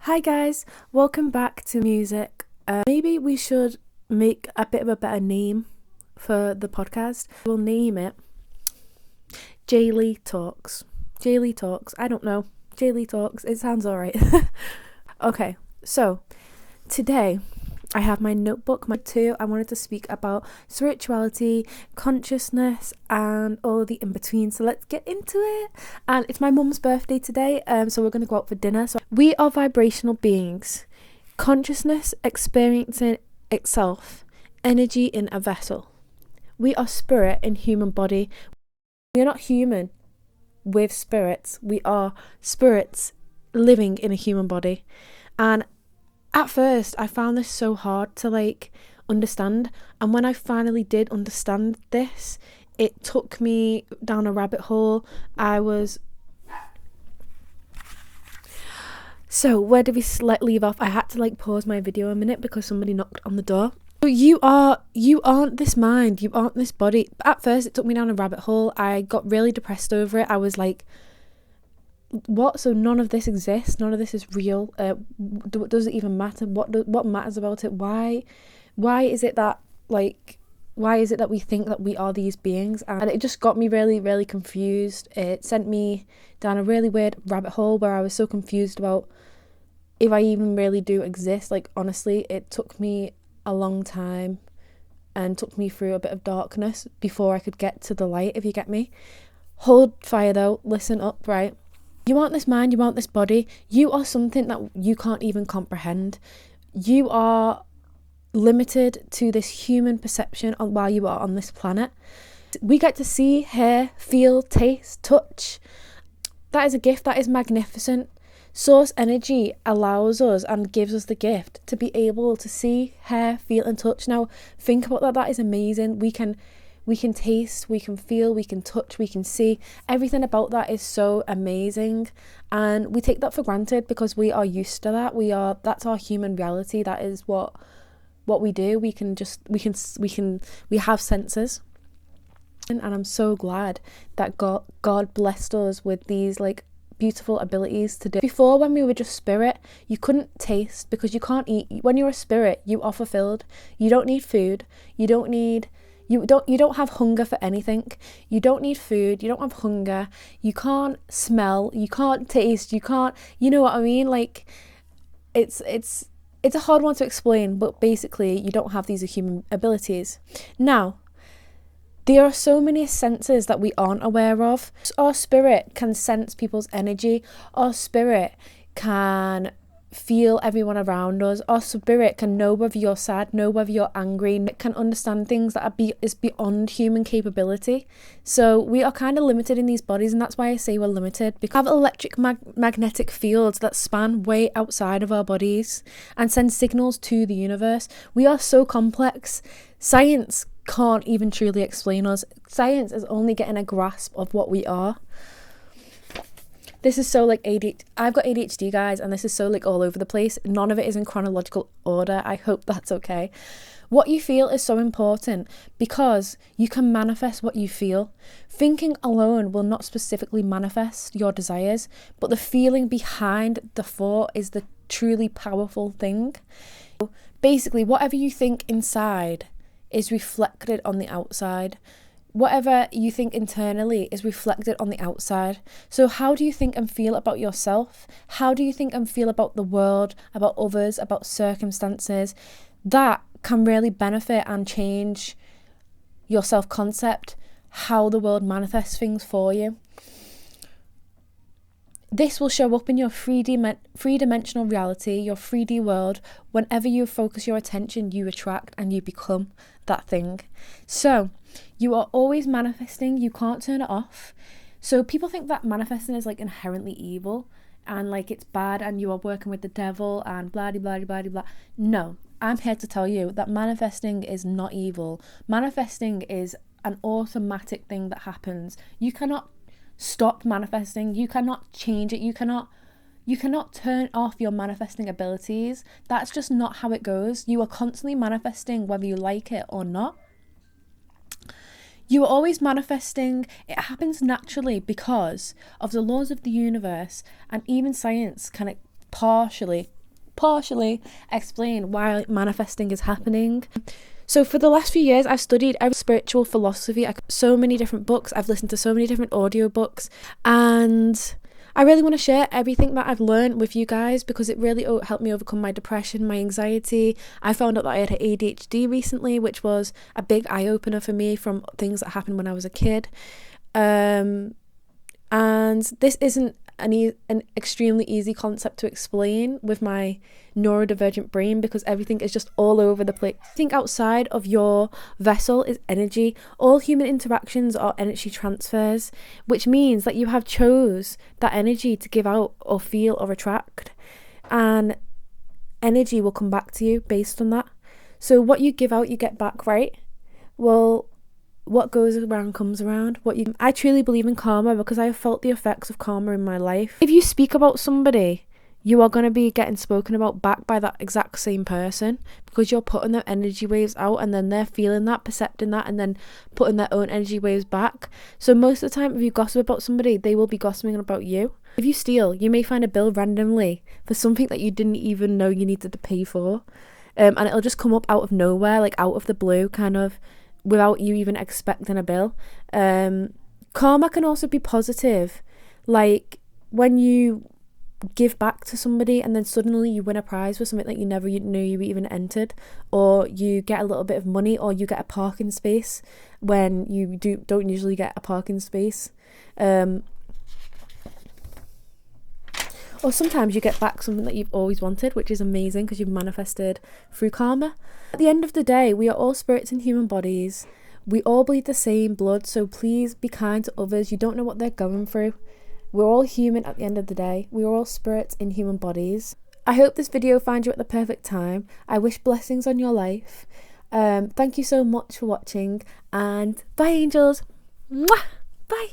Hi guys, welcome back to music. Maybe we should make a bit of a better name for the podcast. We'll name it Jaylee Talks. Jaylee Talks, I don't know. Jaylee Talks, it sounds alright. Okay, so today I have my notebook, I wanted to speak about spirituality, consciousness, and all the in-between. So let's get into it. And it's my mum's birthday today, so we're going to go out for dinner. So we are vibrational beings. Consciousness experiencing itself. Energy in a vessel. We are spirit in human body. We are not human with spirits. We are spirits living in a human body. And at first, I found this so hard to understand, and when I finally did understand this, it took me down a rabbit hole. So where did we leave off? I had to pause my video a minute because somebody knocked on the door. So you aren't this mind, you aren't this body. At first, it took me down a rabbit hole. I got really depressed over it. I was like, what? So none of this exists, none of this is real. Does it even matter? What matters about it? Why is it that we think that we are these beings? And it just got me really, really confused. It sent me down a really weird rabbit hole where I was so confused about if I even really do exist. Honestly, it took me a long time and took me through a bit of darkness before I could get to the light, if you get me. Hold fire though, listen up, right? You aren't this mind, you aren't this body. You are something that you can't even comprehend. You are limited to this human perception while you are on this planet. We get to see, hear, feel, taste, touch. That is a gift, that is magnificent. Source energy allows us and gives us the gift to be able to see, hear, feel and touch. Now, think about that. That is amazing. We can taste, we can feel, we can touch, we can see. Everything about that is so amazing, and we take that for granted because we are used to that. That's our human reality. That is what we do. We have senses, and I'm so glad that God blessed us with these beautiful abilities to do. Before, when we were just spirit, you couldn't taste because you can't eat. When you're a spirit, you are fulfilled. You don't need food. You don't have hunger for anything. You don't need food. You don't have hunger. You can't smell. You can't taste. You know what I mean? It's a hard one to explain, but basically you don't have these human abilities. Now, there are so many senses that we aren't aware of. Our spirit can sense people's energy. Our spirit can feel everyone around us. Our spirit can know whether you're sad, know whether you're angry. It can understand things that is beyond human capability. So we are kind of limited in these bodies, and that's why I say we're limited, because we have electric magnetic fields that span way outside of our bodies and send signals to the universe. We are so complex. Science can't even truly explain us. Science is only getting a grasp of what we are. This is so ADHD. I've got ADHD, guys, and this is so all over the place. None of it is in chronological order. I hope that's okay. What you feel is so important because you can manifest what you feel. Thinking alone will not specifically manifest your desires, but the feeling behind the thought is the truly powerful thing. Basically, whatever you think inside is reflected on the outside. Whatever you think internally is reflected on the outside. So how do you think and feel about yourself? How do you think and feel about the world, about others, about circumstances? That can really benefit and change your self-concept, how the world manifests things for you. This will show up in your three-dimensional reality, your 3D world. Whenever you focus your attention, you attract and you become that thing. So you are always manifesting. You can't turn it off. So people think that manifesting is inherently evil and it's bad and you are working with the devil and blah blah blah blah blah. No, I'm here to tell you that manifesting is not evil. Manifesting is an automatic thing that happens. You cannot stop manifesting. You cannot change it. You cannot turn off your manifesting abilities. That's just not how it goes. You are constantly manifesting whether you like it or not. You are always manifesting. It happens naturally because of the laws of the universe, and even science can partially partially explain why manifesting is happening. So for the last few years, I've studied every spiritual philosophy, so many different books, I've listened to so many different audiobooks, and I really want to share everything that I've learned with you guys because it really helped me overcome my depression, my anxiety. I found out that I had ADHD recently, which was a big eye-opener for me from things that happened when I was a kid. And this isn't an extremely easy concept to explain with my neurodivergent brain because everything is just all over the place. I think outside of your vessel is energy. All human interactions are energy transfers, which means that you have chose that energy to give out or feel or attract, and energy will come back to you based on that. So what you give out, you get back, right? Well, what goes around comes around. I truly believe in karma because I have felt the effects of karma in my life. If you speak about somebody, you are going to be getting spoken about back by that exact same person because you're putting their energy waves out and then they're feeling that, percepting that, and then putting their own energy waves back. So most of the time, if you gossip about somebody, they will be gossiping about you. If you steal, you may find a bill randomly for something that you didn't even know you needed to pay for. And it'll just come up out of nowhere, like out of the blue, kind of, without you even expecting a bill. Karma can also be positive, like when you give back to somebody and then suddenly you win a prize for something that you never knew you even entered, or you get a little bit of money, or you get a parking space when you don't usually get a parking space, or sometimes you get back something that you've always wanted, which is amazing because you've manifested through karma. At the end of the day, we are all spirits in human bodies. We all bleed the same blood, so please be kind to others. You don't know what they're going through. We're all human at the end of the day. We are all spirits in human bodies. I hope this video finds you at the perfect time. I wish blessings on your life. Thank you so much for watching, and bye, angels. Mwah! Bye.